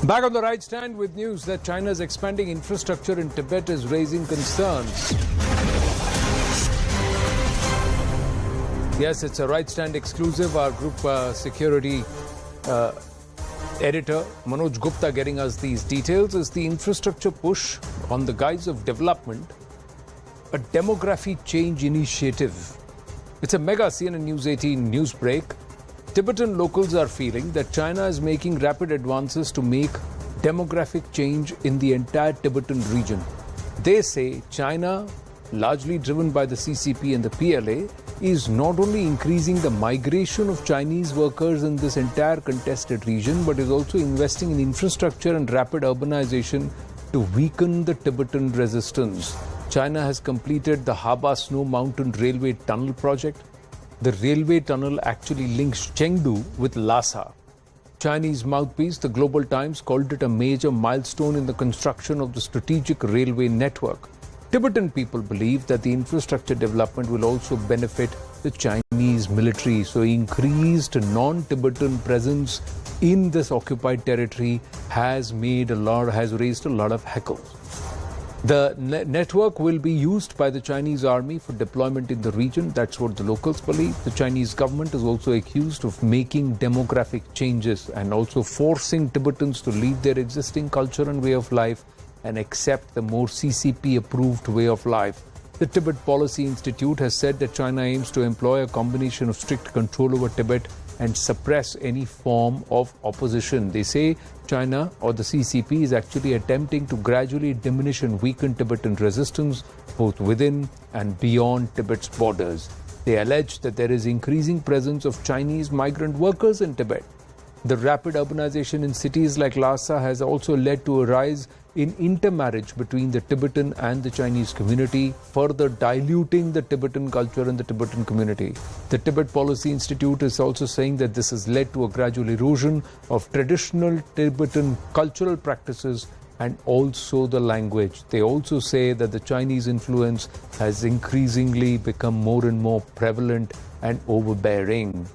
Back on the right stand with news that China's expanding infrastructure in Tibet is raising concerns. Yes, it's a right stand exclusive. Our group security editor Manoj Gupta getting us these details. Is the infrastructure push on the guise of development a demography change initiative? It's a mega CNN News 18 news break. Tibetan locals are feeling that China is making rapid advances to make demographic change in the entire Tibetan region. They say China, largely driven by the CCP and the PLA, is not only increasing the migration of Chinese workers in this entire contested region, but is also investing in infrastructure and rapid urbanization to weaken the Tibetan resistance. China has completed the Haba Snow Mountain Railway Tunnel project. The railway tunnel actually links Chengdu with Lhasa. Chinese mouthpiece, the Global Times, called it a major milestone in the construction of the strategic railway network. Tibetan people believe that the infrastructure development will also benefit the Chinese military. So increased non-Tibetan presence in this occupied territory has raised a lot of heckles. The network will be used by the Chinese army for deployment in the region. That's what the locals believe. The Chinese government is also accused of making demographic changes and also forcing Tibetans to leave their existing culture and way of life and accept the more CCP-approved way of life. The Tibet Policy Institute has said that China aims to employ a combination of strict control over Tibet and suppress any form of opposition. They say China or the CCP is actually attempting to gradually diminish and weaken Tibetan resistance both within and beyond Tibet's borders. They allege that there is increasing presence of Chinese migrant workers in Tibet. The rapid urbanization in cities like Lhasa has also led to a rise in intermarriage between the Tibetan and the Chinese community, further diluting the Tibetan culture and the Tibetan community. The Tibet Policy Institute is also saying that this has led to a gradual erosion of traditional Tibetan cultural practices and also the language. They also say that the Chinese influence has increasingly become more and more prevalent and overbearing.